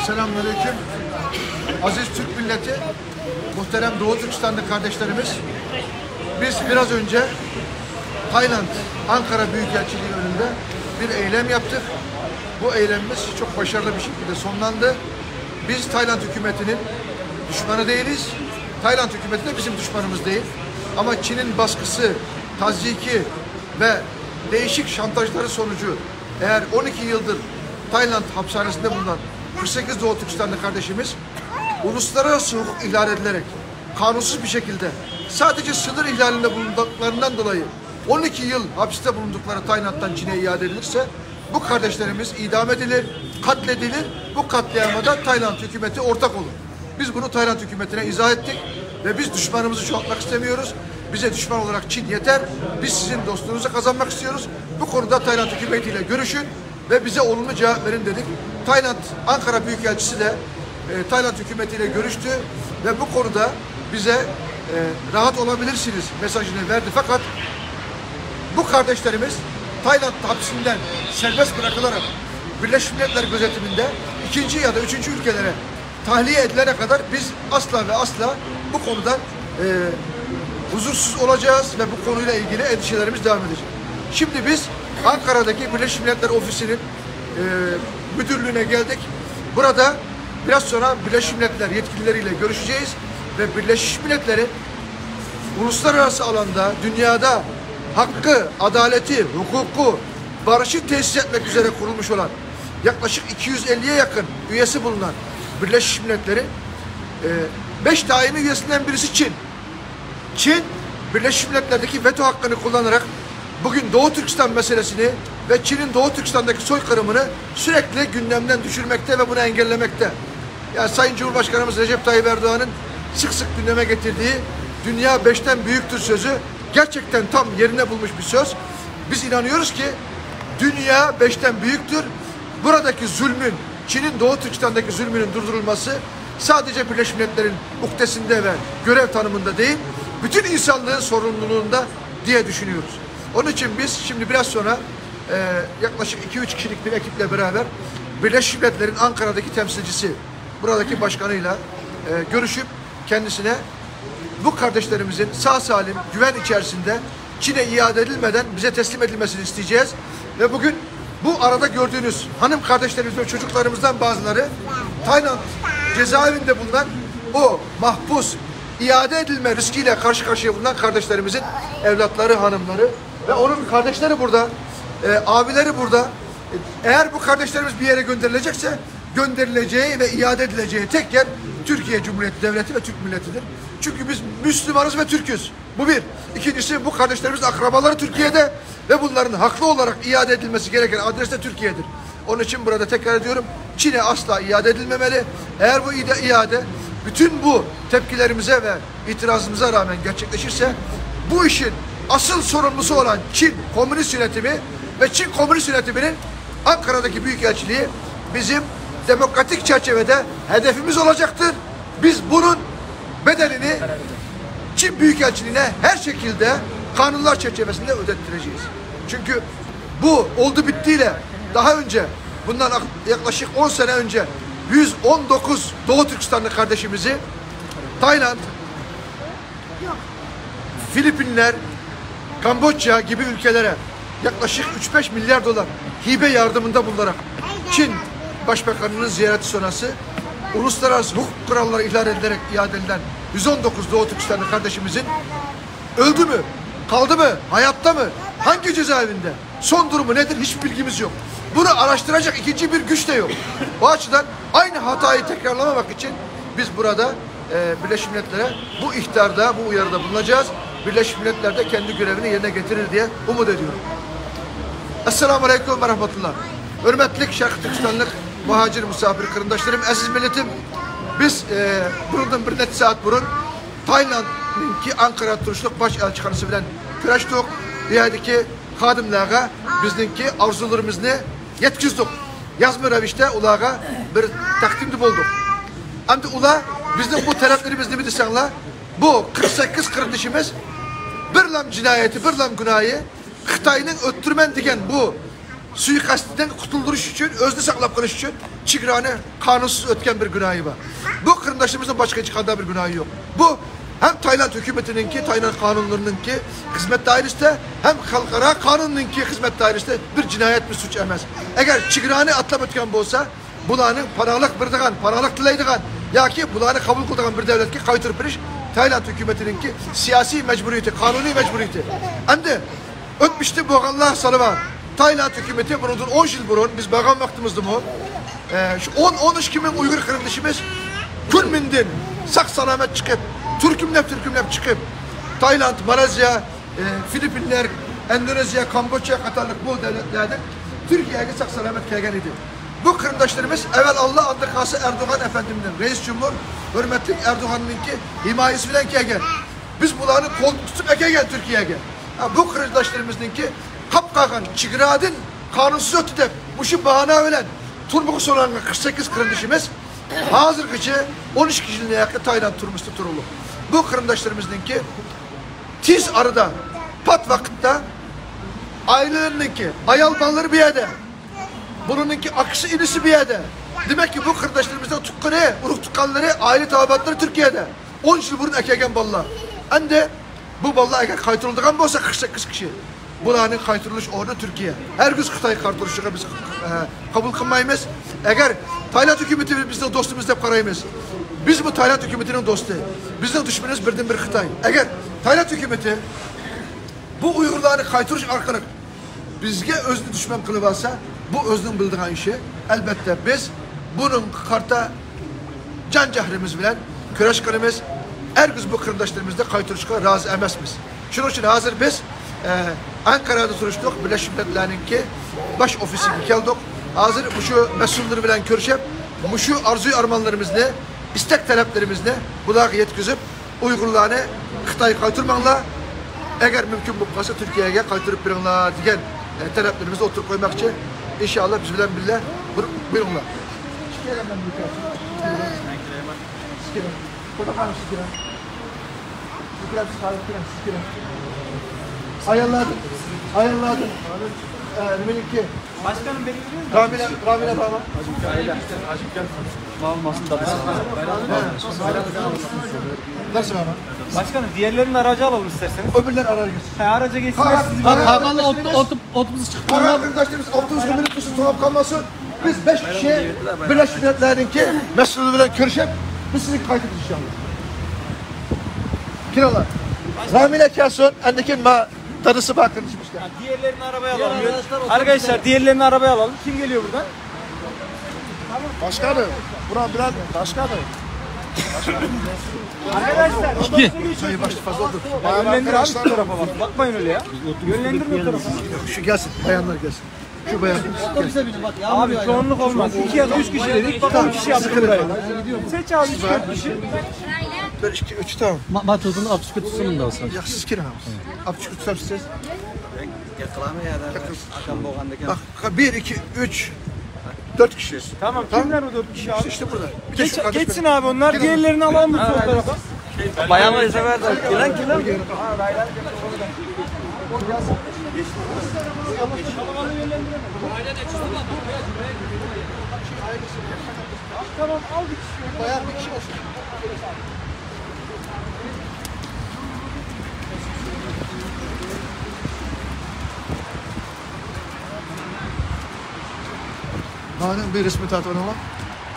Selamünaleyküm. Aziz Türk milleti, muhterem Doğu Türkistanlı kardeşlerimiz, biz biraz önce Tayland, Ankara Büyükelçiliği önünde bir eylem yaptık. Bu eylemimiz çok başarılı bir şekilde sonlandı. Biz Tayland hükümetinin düşmanı değiliz. Tayland hükümeti de bizim düşmanımız değil. Ama Çin'in baskısı, tazyiki ve değişik şantajları sonucu eğer 12 yıldır Tayland hapishanesinde bulunan 48 Doğu Türkistanlı kardeşimiz uluslararası hukuk ihlal edilerek kanunsuz bir şekilde sadece sınır ihlalinde bulunduklarından dolayı 12 yıl hapiste bulundukları Tayland'dan Çin'e iade edilirse bu kardeşlerimiz idam edilir, katledilir. Bu katliama da Tayland hükümeti ortak olur. Biz bunu Tayland hükümetine izah ettik ve biz düşmanımızı çoğaltmak istemiyoruz. Bize düşman olarak Çin yeter. Biz sizin dostunuzu kazanmak istiyoruz. Bu konuda Tayland hükümetiyle görüşün ve bize olumlu cevap verin dedik. Tayland Ankara Büyükelçisi de Tayland hükümetiyle görüştü ve bu konuda bize rahat olabilirsiniz mesajını verdi. Fakat bu kardeşlerimiz Tayland hapsinden serbest bırakılarak Birleşmiş Milletler gözetiminde ikinci ya da üçüncü ülkelere tahliye edilene kadar biz asla ve asla bu konudan huzursuz olacağız ve bu konuyla ilgili endişelerimiz devam edecek. Şimdi biz Ankara'daki Birleşmiş Milletler Ofisi'nin müdürlüğüne geldik. Burada biraz sonra Birleşmiş Milletler yetkilileriyle görüşeceğiz ve Birleşmiş Milletler'in uluslararası alanda, dünyada hakkı, adaleti, hukuku, barışı tesis etmek üzere kurulmuş olan yaklaşık 250'ye yakın üyesi bulunan Birleşmiş Milletler'in 5 daimi üyesinden birisi Çin. Çin, Birleşmiş Milletler'deki veto hakkını kullanarak bugün Doğu Türkistan meselesini ve Çin'in Doğu Türkistan'daki soykırımını sürekli gündemden düşürmekte ve bunu engellemekte. Yani Sayın Cumhurbaşkanımız Recep Tayyip Erdoğan'ın sık sık gündeme getirdiği dünya 5'ten büyüktür sözü gerçekten tam yerine bulmuş bir söz. Biz inanıyoruz ki dünya 5'ten büyüktür. Buradaki zulmün, Çin'in Doğu Türkistan'daki zulmünün durdurulması sadece Birleşmiş Milletler'in uhdesinde ve görev tanımında değil, bütün insanlığın sorumluluğunda diye düşünüyoruz. Onun için biz şimdi biraz sonra yaklaşık 2-3 kişilik bir ekiple beraber Birleşmiş Milletler'in Ankara'daki temsilcisi, buradaki başkanıyla görüşüp kendisine bu kardeşlerimizin sağ salim, güven içerisinde Çin'e iade edilmeden bize teslim edilmesini isteyeceğiz. Ve bugün bu arada gördüğünüz hanım kardeşlerimiz ve çocuklarımızdan bazıları Tayland cezaevinde bulunan o mahpus, iade edilme riskiyle karşı karşıya bulunan kardeşlerimizin evlatları, hanımları ve onun kardeşleri burada, abileri burada. Eğer bu kardeşlerimiz bir yere gönderilecekse gönderileceği ve iade edileceği tek yer Türkiye Cumhuriyeti Devleti ve Türk milletidir. Çünkü biz Müslümanız ve Türk'üz. Bu bir. İkincisi bu kardeşlerimizin akrabaları Türkiye'de ve bunların haklı olarak iade edilmesi gereken adres de Türkiye'dir. Onun için burada tekrar ediyorum, Çin'e asla iade edilmemeli. Eğer bu iade bütün bu tepkilerimize ve itirazımıza rağmen gerçekleşirse bu işin asıl sorumlusu olan Çin Komünist Yönetimi ve Çin Komünist Yönetiminin Ankara'daki Büyükelçiliği bizim demokratik çerçevede hedefimiz olacaktır. Biz bunun bedelini Çin Büyükelçiliğine her şekilde kanunlar çerçevesinde ödettireceğiz. Çünkü bu oldu bittiyle daha önce bundan yaklaşık 10 sene önce 119 Doğu Türkistanlı kardeşimizi Tayland, Filipinler, Kamboçya gibi ülkelere yaklaşık 3-5 milyar dolar hibe yardımında bulunarak Çin Başbakanı'nın ziyareti sonrası uluslararası hukuk kuralları ihlal edilerek iade edilen 119 Doğu Türkistanlı kardeşimizin öldü mü, kaldı mı, hayatta mı, hangi cezaevinde, son durumu nedir hiç bilgimiz yok. Bunu araştıracak ikinci bir güç de yok. O açıdan aynı hatayı tekrarlamamak için biz burada Birleşmiş Milletler'e bu ihtarda, bu uyarıda bulunacağız. Birleşmiş Milletler de kendi görevini yerine getirir diye umut ediyorum. Esselamu Aleyküm ve Rahmetullah. Hürmetlik Şarkı Türkistanlık muhacir misafir kırındaşlarım, aziz milletim, biz bundan bir net saat burun Tayland'ınki Ankara Turuşluk baş elçihanısı bilen küreştik. Diyadaki kadimlağa bizninki arzularımızı yetkizdik. Yazma revişte ulağa bir takdimde bulduk. Ancak ula bizim bu taraflarımız ne bilirsenler bu 48 kardeşimiz bir lam cinayeti, bir lam günahı Xitayning öttürmen degen bu suikastden kurtuluş için, özünü saklap kılış için Çigrani kanunsuz ötken bir günahı var. Bu kırındaşımızın başka çıkardığı bir günahı yok. Bu hem Tayland hükümetininki, Tayland kanunlarınınki hizmet dairesinde hem halkara kanununki hizmet dairesinde bir cinayet, bir suç emez. Eğer Çigrani atlap ötken olsa, bulanın paralık birdiğen, paralık dilaydiğen, ya ki bulanı kabul kıldığın bir devletki kaytırıp biriş, Tayland hükümetininki siyasi mecburiyeti, kanuni mecburiyeti. Endi ötmüştü bu Allah salı var. Tayland hükümeti bunun 10 yıl burun, biz bakan vaktimizdi bu. Şu 10-13 bin Uygur kırındışımız Külmindin, sak salamet çıkıp, Türkümlep çıkıp, Tayland, Malezya, Filipinler, Endonezya, Kamboçya katarlık bu devletlerden Türkiye'ye sak salamet kelgen idi. Bu kırındaşlarımız evvel Allah andırkası Erdoğan Efendimiz'in, Reis Cumhur, hürmetli Erdoğan'ınki himayesi bilen kelgen. Biz bunları kol tutup ekegen Türkiye'ye. Bu kırındaşlarımızınki kapkagan, Çigradin, kanunsuz ötüdep, bu şu bahane ölen, turbuğu solan 48 kırındaşımız, hazır kıçı 13 kişiliğine yakın Tayland turmuştu turulu. Bu kırındaşlarımızınki tiz arada, pat vakitte, ailelerininki, ayal balları bir yerde, bununki akısı inisi bir yerde. Demek ki bu kırındaşlarımızdan tukkane, uruk tukkanları, aile tabiatları Türkiye'de. 10 yıl burun ekegen balla. Hem de bu balla eğer kaytırıldığın olsa 48 kişi. Bunların kaytırılış orada Türkiye. Her gün Kıtay kaytırılışına biz kabul kılmayız. Eğer Tayland hükümeti bizden dostumuz deyip karayımız. Biz bu Tayland hükümetinin dostu. Bizden düşmanımız birden bir Kıtay. Eğer Tayland hükümeti bu Uygurların kaytırılış arkalık bizge özlü düşman kılıvarsa bu özlün bildiğin işi elbette biz bunun karta can cahrimiz bilen köreşkanımız her gün bu kırındaşlarımızda kaytırışka razı emesmiz. Şunun için hazır biz Ankara'da turuştuk, Birleşmiş Milletler'inki baş ofisi geldik. Hazır bu şu mesulleri bilen görüşüp, bu şu arzuyu armanlarımızla, istek taleplerimizle bulağı yetkizip Uygurlarını Kıtay'ı kaytırmanla eğer mümkün bu olsa Türkiye'ye kaytırıp birinler diyen taleplerimizi oturup koymak için inşallah biz bilen billah buyurunlar. Ayarladım. Benimki. Başkanım beni biliyor musun? Ramile baba. Acık gel. Olmasın da. Nasıl baba? Başkanım diğerlerinin aracı alalım isterseniz. Öbürler arar geçsin. Aracı geçsinler sizi. Hakan'la otobüs çıktı. Para arkadaşlarımız otobüs gömülük tutsun tuhaf kalmasın. Biz 5 kişi Birleşmiş Milletler'inki mesulü bilen görüşüp biz sizin kaydedin inşallah. Kiralar. Ramile kelsin, endekin tanısı bakın içmişler. Diğerlerini arabaya alalım. Arkadaşlar diğerlerini arabaya alalım. Kim geliyor buradan? Başkanım, buna biraz başkanım. Arkadaşlar. Sayı başta fazla oldu. Yönlendir abi şu tarafa bak. Bakmayın öyle ya. Yönlendirme o tarafa. Şu gelsin, bayanlar gelsin. Şu bayan. Abi çoğunluk olmaz. 2 ya da 3 kişi dedik. Bak 10 kişi yaptık burayı. Seç abi 3-4 kişi. 1, 2, 3 tamam. Matodun 61 tutumunda olsun. Ya siz kiram. Abi çıkıp tutar siz. Bak 1, 2, 3, 4 kişiyiz. Tamam kimler o 4 kişi abi? İşte burada. Bir de şu kardeş Geçsin abi onlar. Diğerlerini alalım mı sol tarafa? Bayanlar ise ver de. Gelen kim lan? Tamam al bir kişi. bayan bir kişi olsun. Benim bir resmi tatvanı var.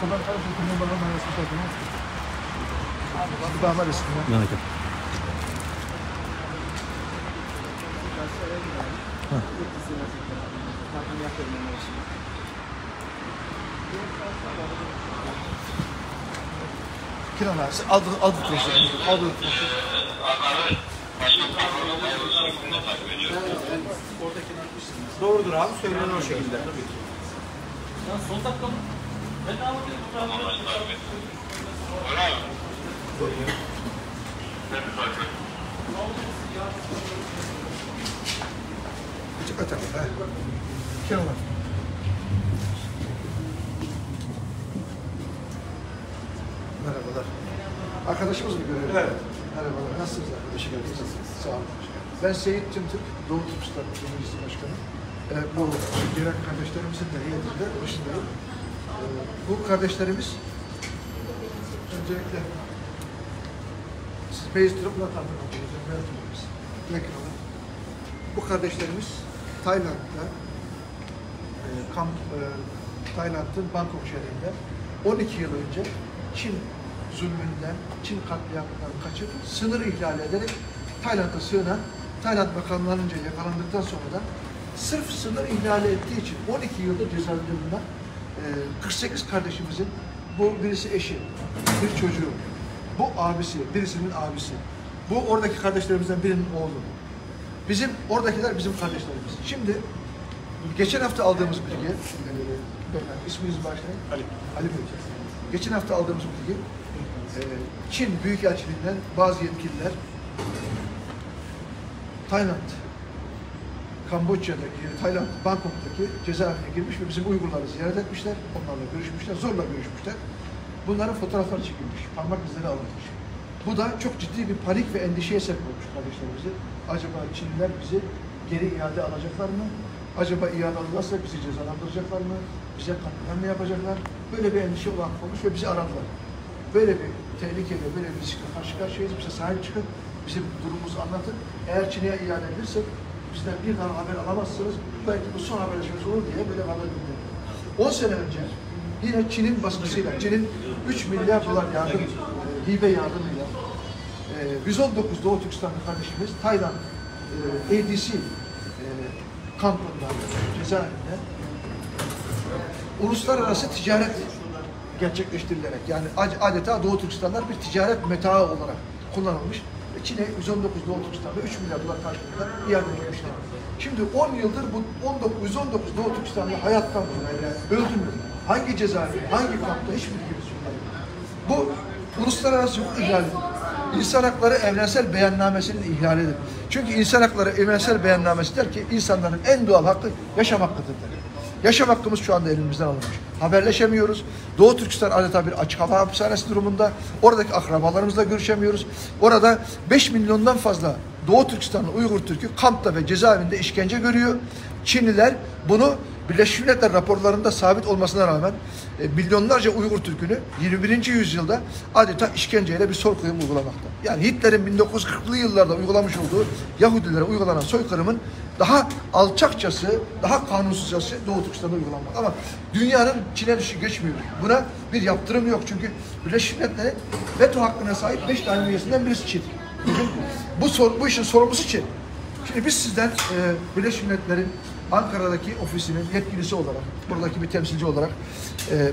Kadar karışık kumdan bana resmi tatvanı var. Bir daha resmi var. Merak et. Kiralar. Aldı troşu. Aldı troşu. Doğrudur abi söylenen o şekilde. Küçük atak. Kiralar. Merhabalar. Arkadaşımız mı görüyor? Evet. Merhabalar. Nasılsınız arkadaşım? Sağ olun. Ben Seyit Tümtürk, Doğu Türkistan Cumhuriyeti Başkanı. bu gelen kardeşlerimizin de heyetinde başındayım. Bu kardeşlerimiz öncelikle siz Beyaz Turup'la tanıdınız. Bu kardeşlerimiz Tayland'da Tayland'ın Bangkok şehrinde 12 yıl önce Çin zulmünden, Çin katliamından kaçıp sınır ihlal ederek Tayland'a sığınan Tayland makamlarınca yakalandıktan sonra da sırf sınır ihlali ettiği için 12 yıldır cezaevinde bulunan 48 kardeşimizin bu birisi eşi, bir çocuğu, bu abisi, birisinin abisi, bu oradaki kardeşlerimizden birinin oğlu. Bizim oradakiler bizim kardeşlerimiz. Şimdi geçen hafta aldığımız bilgi, isminizi başlayın. Ali Bey. Geçen hafta aldığımız bilgi, Çin Büyükelçiliğinden bazı yetkililer Tayland, Kamboçya'daki, Tayland, Bangkok'taki cezaevine girmiş ve bizim Uygurları ziyaret etmişler, onlarla görüşmüşler, zorla görüşmüşler. Bunların fotoğrafları çekilmiş, parmak izleri alınmış. Bu da çok ciddi bir panik ve endişeye sebep olmuş kardeşlerimizi. Acaba Çinliler bizi geri iade alacaklar mı? Acaba iade alırlarsa bizi cezalandıracaklar mı? Bize katliam mı yapacaklar? Böyle bir endişe olan olmuş ve bizi aradılar. Böyle bir tehlikeyle, böyle bir riskle karşı karşıyayız. Bize sahip çıkın, bizim durumumuzu anlatın. Eğer Çin'e iade edilirsek bizden bir daha haber alamazsınız. Belki bu son haberleşmemiz olur diye böyle haber gönderdi. 10 sene önce yine Çin'in baskısıyla, Çin'in 3 milyar dolar yardım, hibe yardımıyla 119 Doğu Türkistanlı kardeşimiz Tayland ADC kampında, cezaevinde uluslararası ticaret gerçekleştirilerek, yani adeta Doğu Türkistanlar bir ticaret metaı olarak kullanılmış. Çin'e 119 Doğu Türkistan'da 3 milyar dolar karşılığında iade edilmişler. Şimdi 10 yıldır bu 119 Doğu Türkistan'da hayattan öldürmüyor. Hangi cezaevi, hangi kampta hiçbir bilgimiz yok. Bu uluslararası hukuk ihlalidir. İnsan Hakları Evrensel Beyannamesi'nin ihlalidir. Çünkü İnsan Hakları Evrensel Beyannamesi der ki insanların en doğal hakkı yaşam hakkıdır der. Yaşam hakkımız şu anda elimizden alınmış. Haberleşemiyoruz. Doğu Türkistan adeta bir açık hava hapishanesi durumunda. Oradaki akrabalarımızla görüşemiyoruz. Orada 5 milyondan fazla Doğu Türkistanlı Uygur Türk'ü kampta ve cezaevinde işkence görüyor. Çinliler bunu Birleşmiş Milletler raporlarında sabit olmasına rağmen milyonlarca Uygur Türk'ünü 21. yüzyılda adeta işkenceyle bir soykırım uygulamakta. Yani Hitler'in 1940'lı yıllarda uygulamış olduğu Yahudilere uygulanan soykırımın daha alçakçası, daha kanunsuzcası Doğu Türkistan'da uygulanmak. Ama dünyanın Çin'e dışı geçmiyor. Buna bir yaptırım yok. Çünkü Birleşmiş Milletler'in veto hakkına sahip 5 tane üyesinden birisi Çin. Bu işin sorumlusu Çin. Şimdi biz sizden Birleşmiş Milletler'in Ankara'daki ofisinin yetkilisi olarak, buradaki bir temsilci olarak,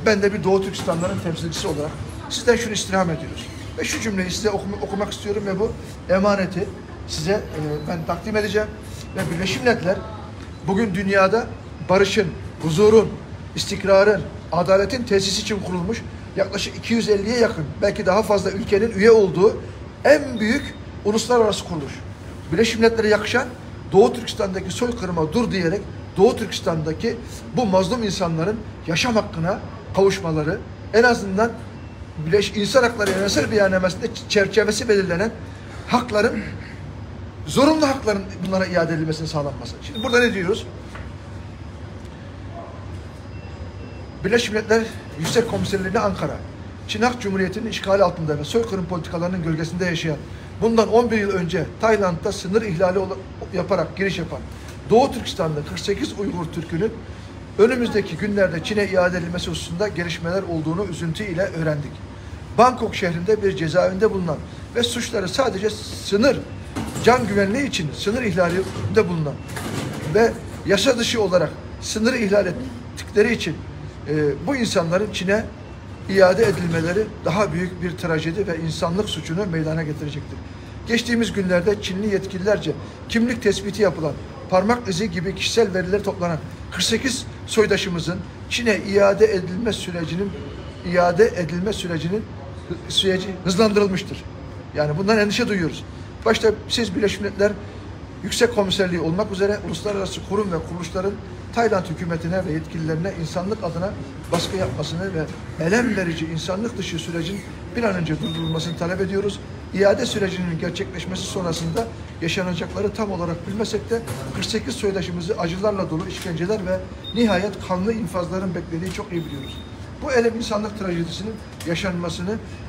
ben de bir Doğu Türkistanların temsilcisi olarak sizden şunu istirham ediyoruz. Ve şu cümleyi size okumak istiyorum ve bu emaneti size ben takdim edeceğim. Ve Birleşmiş Milletler bugün dünyada barışın, huzurun, istikrarın, adaletin tesisi için kurulmuş yaklaşık 250'ye yakın, belki daha fazla ülkenin üye olduğu en büyük uluslararası kuruluş. Birleşmiş Milletler'e yakışan Doğu Türkistan'daki soykırıma dur diyerek Doğu Türkistan'daki bu mazlum insanların yaşam hakkına kavuşmaları, en azından İnsan Hakları Evrensel Beyannamesi'nde çerçevesi belirlenen hakların, zorunlu hakların bunlara iade edilmesini sağlanması. Şimdi burada ne diyoruz? Birleşmiş Milletler Yüksek Komiserliğine Ankara, Çin Halk Cumhuriyeti'nin işgali altında ve soykırım politikalarının gölgesinde yaşayan, bundan 11 yıl önce Tayland'da sınır ihlali yaparak giriş yapan Doğu Türkistan'da 48 Uygur Türk'ünün önümüzdeki günlerde Çin'e iade edilmesi hususunda gelişmeler olduğunu üzüntüyle öğrendik. Bangkok şehrinde bir cezaevinde bulunan ve suçları sadece can güvenliği için sınır ihlalinde bulunan ve yasa dışı olarak sınır ihlal ettikleri için bu insanların Çin'e iade edilmeleri daha büyük bir trajedi ve insanlık suçunu meydana getirecektir. Geçtiğimiz günlerde Çinli yetkililerce kimlik tespiti yapılan, parmak izi gibi kişisel veriler toplanan 48 soydaşımızın Çin'e iade edilme süreci hızlandırılmıştır. Yani bundan endişe duyuyoruz. Başta siz Birleşmiş Milletler Yüksek Komiserliği olmak üzere uluslararası kurum ve kuruluşların Tayland hükümetine ve yetkililerine insanlık adına baskı yapmasını ve elem verici insanlık dışı sürecin bir an önce durdurulmasını talep ediyoruz. İade sürecinin gerçekleşmesi sonrasında yaşanacakları tam olarak bilmesek de 48 soydaşımızı acılarla dolu işkenceler ve nihayet kanlı infazların beklediği çok iyi biliyoruz. Bu elem insanlık trajedisinin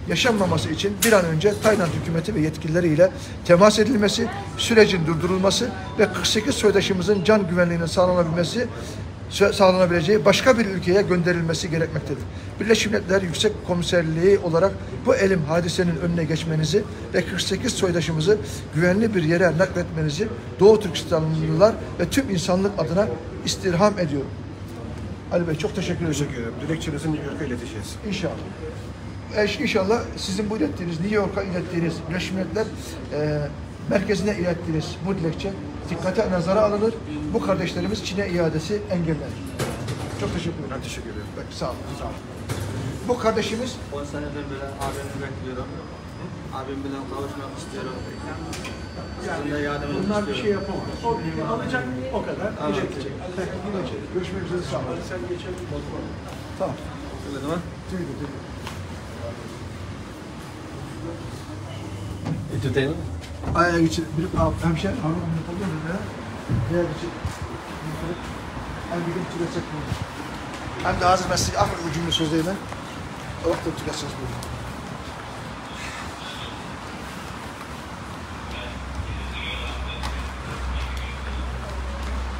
yaşanmaması için bir an önce Tayland hükümeti ve yetkilileriyle temas edilmesi, sürecin durdurulması ve 48 soydaşımızın can güvenliğinin sağlanabileceği başka bir ülkeye gönderilmesi gerekmektedir. Birleşmiş Milletler Yüksek Komiserliği olarak bu elim hadisenin önüne geçmenizi ve 48 soydaşımızı güvenli bir yere nakletmenizi Doğu Türkistanlılar ve tüm insanlık adına istirham ediyorum. Ali Bey çok teşekkür ederim. Teşekkür ederim. Dilekçenizi New York'a ileteceğiz. İnşallah. İnşallah sizin bu ilettiğiniz, New York'a ilettiğiniz, Birleşmiş Milletler merkezine ilettiğiniz bu dilekçe dikkate nazara alınır. Bu kardeşlerimiz Çin'e iadesi engellenir. Çok teşekkür ederim. Ben teşekkür ederim. Peki, sağ olun. Sağ olun. Bu kardeşimiz 10 senedir böyle abimi bekliyorum. Abimle kavuşmak istiyorum. Sizin de yardımınızı bunlar bir şey istiyorum. yapamaz. Alacak o kadar. Gidecek. Görüşmek üzere. Sağ olun. Sen geçelim. Tamam. Öyle değil mi? Tüydü. Tutayım mı? Ayağa geçir. Bir hemşer Harun yapalım mı? Ayağa geçir. Hem bir gün tüketsek bunu. Hem de hazır mesleği ahır bu cümle sözlerini. O vakti tüketsiniz bunu.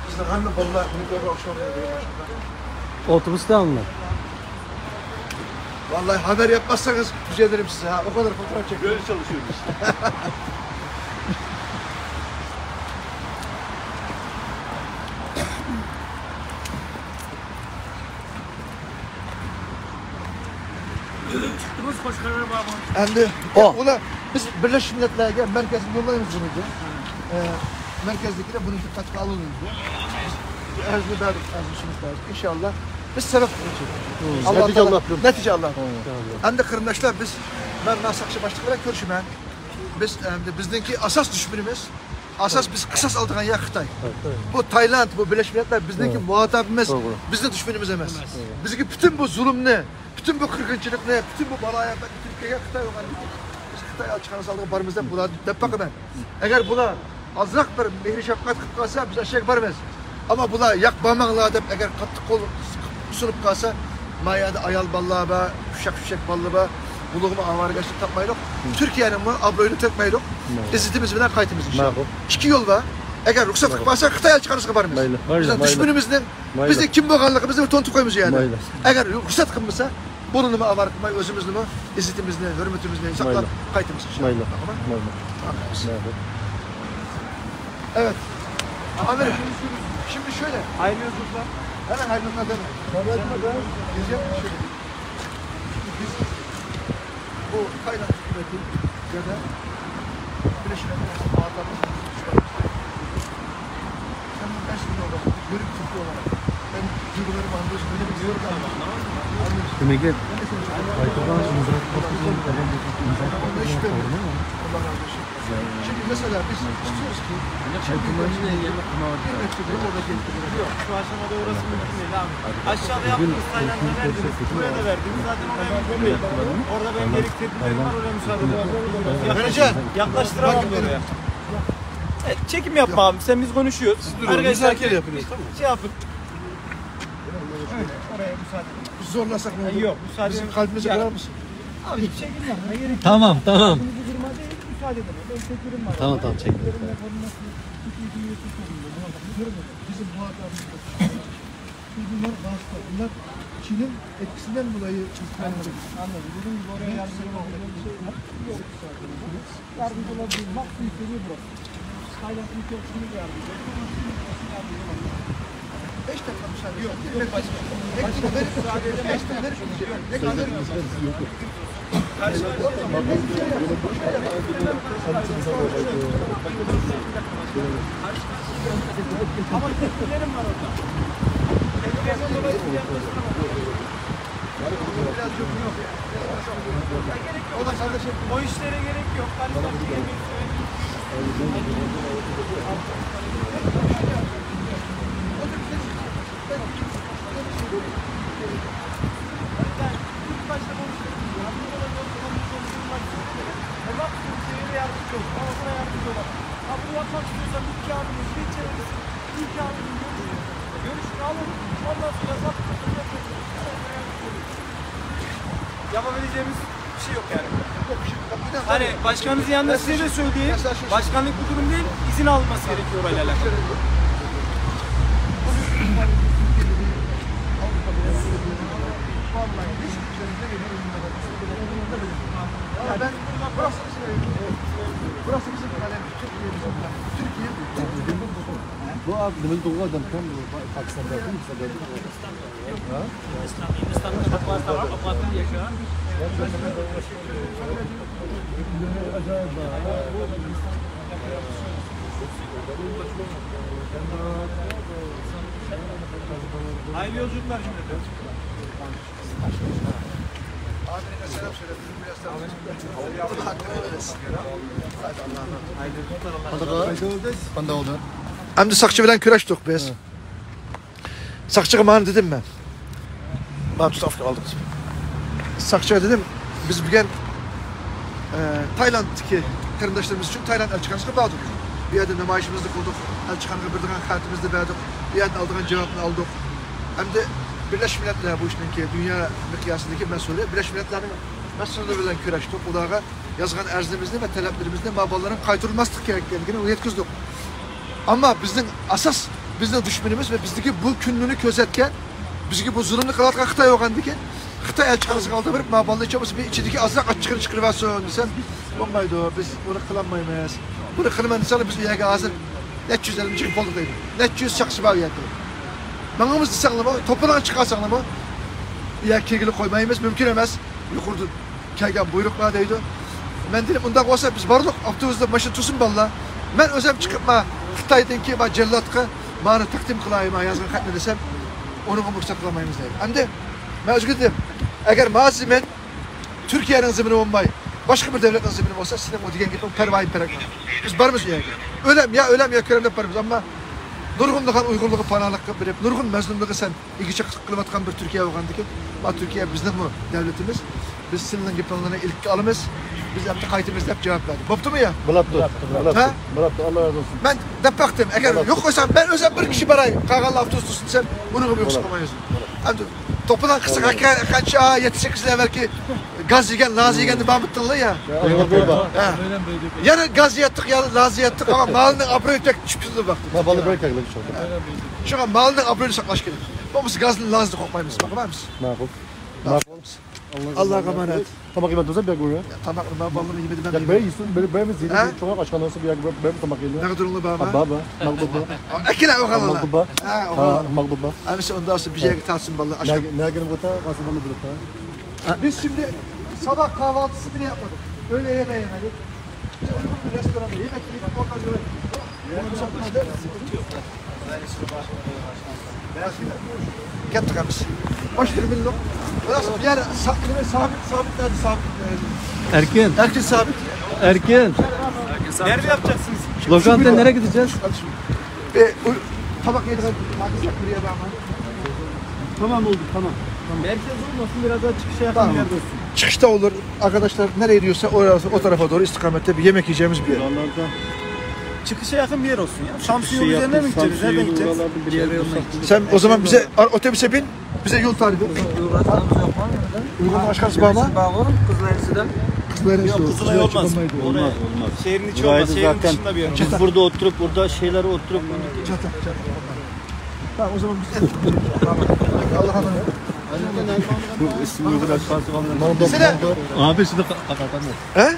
Bizden hangi balığa bunu böyle akşamaya başladılar? Otobüste mi? Vallahi haber yapmazsanız rica ederim size ha. O kadar fotoğraf çekiyorum. Böyle çalışıyoruz. Hem de ula biz Birleşmiş Milletler'e merkezin yollayımız bunu diye. Merkezdeki de bunun dikkatli alınıyordu. Erzmi verdik, erzmişimiz verdik. İnşallah biz sebep olacak. Netice Allah. Hem de kırındaşlar biz ben Sakçı başlıklara görüşmem. Bizdeki asas düşmanımız, biz kısas aldığın yer Xitay. Bu Tayland, bu Birleşmiş Milletler bizdeki muhatabımız, bizim düşmanımız emez. Bizdeki bütün bu zulüm ne? Bütün bu kırgınçılık ne? Bütün bu balaya Türkiye'ye Xitay olan biz Xitay açıklarına saldığı barımızda bunlar dep bakın. Eğer bunlar azrak bir mehri şefkat kıp kalsa biz aşağı varmaz. Ama bunlar yakmamakla dep eğer katlı kol sunup kalsa mayada ayal ballığa be, füşek ballı be, buluğuma avargaçlık tapmayı yok. Türkiye'nin bu abloyunu tökmeyi İzzetimiz bilen kayıtımız inşallah. İki yol var. Eğer ruhsat kıpasa Xitay'a çıkarırsa varmaz. Bizden düşmanımızın, bizde kim boğanlığı, bizde bir tontu koymuş yani. Eğer ruhsat kıpmasa bulunumu avar kıpmayı, özümüzünü, izzetimizni, hürmetimizni saklar kayıtımız inşallah. Evet. Amirim, şimdi şöyle. Hayırlı yolculuklar. Hemen ayrılma deme. Diyeceğim şöyle. Biz bu Tayland hükümeti ya da Birleşmiş Milletler'in muhatabımız sen bu ders gibi olarak, görüp Türkiye olarak ben duygularımı anlıyorsun, öyle bir diyorum ama anlıyorsun. Demek ki Şimdi mesela biz istiyoruz ki bir mektubu orada getirelim. Yok, şu aşamada orası mümkün değil abi. Aşağıda yaptığımız Tayland'a verdiniz, buraya da verdiniz. Zaten oraya mümkün değil. Orada benim gerektirdiğim var, oraya müsaade edin. Vereceğim. Yaklaştıramam oraya. Çekim yapma abi, sen biz konuşuyoruz. Arkadaşlar yapıyoruz, tamam mı? şey yapın. Evet, oraya müsaade edin. Biz zorlasak ne olur? Yok, müsaade Bizim edin. kalbimizi kırar mısın? Abi çekim yapmaya gerek yok. Tamam. Bunu durma değil, müsaade edin. Ben çekirim var. Tamam çek. Bizim muhatabımız bunlar vasıta. Bunlar Çin'in etkisinden dolayı Anladım. Dediğim gibi oraya yardımcı olabilecek bir şey var. Yok. Yardımcı olabileceğim. Bak ülkeliği burası. Tayland ülkesini yardımcı. 5 dakika müsaade. Yok. Mektubu verip müsaade edin. 5 dakika verip mektubu verip Ama tepkilerim var orada. Tepkilerim dolayı o da kardeşim. o işlere gerek yok. Yardımcı olur. alın. Ondan sonra yapabileceğimiz bir şey yok yani. Hani başkanınızın yanında size de söyleyeyim. Başkanlık bu durum değil, izin alınması gerekiyor orayla alakalı. Ben burası bizim kalemiz. Türkiye. Bu abi demin doğu adam tam Pakistan'da değil mi? Hayırlı yolculuklar cümleten. Abine selam söyle. Biraz daha Allah hakkını veresin. Panda oldu. Hem de sakçı bilen küreştik biz. Sakçıya bana dedim ben. Bana tutafka aldık. Sakçıya dedim, biz bugün Tayland'daki karındaşlarımız için Tayland elçikanlığı bağladık. Bir yerde nümayişimizi kıldık, elçikanlığı bildiğin kartımızı verdik, bir yerde aldığın cevabını aldık. Hem de Birleşmiş Milletler bu işinki dünya miqyasındaki mesulü, Birleşmiş Milletler'in mesulü bilen küreştik. Ulağa yazgan erzimizni ve taleplerimizni mabalların kaytırılmazlık gerektiğini yetkizdik. Ama bizning düşmanımız ve bizdeki bu günlüğünü gözetken, bizdeki bu zulümlü kılatkan Xitay olgandı ki, Xitay elçikanlığı kaldı verip maballı içimiz bir içindeki azrak açıkını çıkırıversin desem, olmaydı o, biz bunu kılamayız. Bunu kılman insanı biz üyege hazır, 450 çıkıp olduk deydim. 400 şaksı var üyege. Manımız disanlama, topudan çıkarsanlama, üyege kegili koymayımız mümkün emez. Yukurdu kelgen buyruklar deydi. Ben dedim, ondan olsa biz vardık, avtobüsde maşın tutsun balla. Ben özüm çıkıp Xitay'dan ki cellatka bana takdim kılayım yazgan katne desem onu ruhsat kılamayımız deyim. Hem de ben özgür dedim. Eğer mazimen Türkiye'nin zimini olmay, başka bir devletin zimini olsa sizin o diyen gitmem pervayim perekmem. Biz varmız üyege. Ölem ya köremde varmız ama nurgunluğun uygurluğu panalık birip, nurgun mezlumluğu sen iki çıkıp kılıvatkan bir Türkiye olgandı ki, Türkiye bizden bu devletimiz. Biz seninle gitmenlerine ilk alımız. Biz hep kayıtımızda hep cevap verdik. Boptu mu ya? Bıraktı. Allah razı olsun. Ben de baktım. Eğer yok olsam ben özel bir kişi barayım. Kağallı avtobüs tutsun sen bunu mu yoksa koymayız. Hem de topudan kısa kaç 7-8 yıl evvelki gaz yiyen, laz yiyen de Mahmut'tanlı ya. Yani gaz yattık ya laz yattık ama malının abrayı tek çıpsızdı baktım. Babalı bırak yaklaşık oldu. Şu an malının abrayı saklaş gelin. Bu gazın lazlı kokmayımız. Bakar mısın? Makul. Allah'a emanet. Tamak yemek olsa bir yak buraya. Tamak mı? Balını yemedim ben. Yak böyle yiyorsun. Böyle mi zili? Çoğak açkan olsa bir yak böyle tamak geliyor. Ne kadar onunla baba? Baba. Makbuba. Ekile o kadar. Makbuba. Ha, Makbuba. Amca ondan sonra bir şey tatsın vallahi aşkım. Ne gelin kota? Kasım balı bırak. Biz şimdi sabah kahvaltısı bile yapmadık. Öyle yemeyemedik. Restoranda yemek yedik. Oradan göre. Gittik abisi. Hoş geldin millet. Burası bir yer sabit. Erken. Erkin sabit. Erken. Nerede yapacaksınız? Lokantaya nereye gideceğiz? Tabak yedik. Hadis buraya ben. Tamam oldu tamam. Merkez olmasın, biraz daha çıkışa yakın bir yerde olsun. Çıkışta olur. Arkadaşlar nereye diyorsa o tarafa doğru istikamette bir yemek yiyeceğimiz bir yer. Çıkışa yakın bir yer olsun ya. Samsun yolu üzerine mi gideceğiz? Nereden gideceğiz? Bir yere yoluna Sen o zaman bize otobüse bin. Bize yol tarifi. Uygun başkansı bağla. Kızların Yok, Kızılay olmaz. Oraya, şehrin içi olmaz. Şehrin dışında bir yer. Biz burada oturup burada şeyleri oturup Çatak. Tamam o zaman biz Allah'a emanet. bu ismi uygun açması falan. Mesela Abi şimdi he?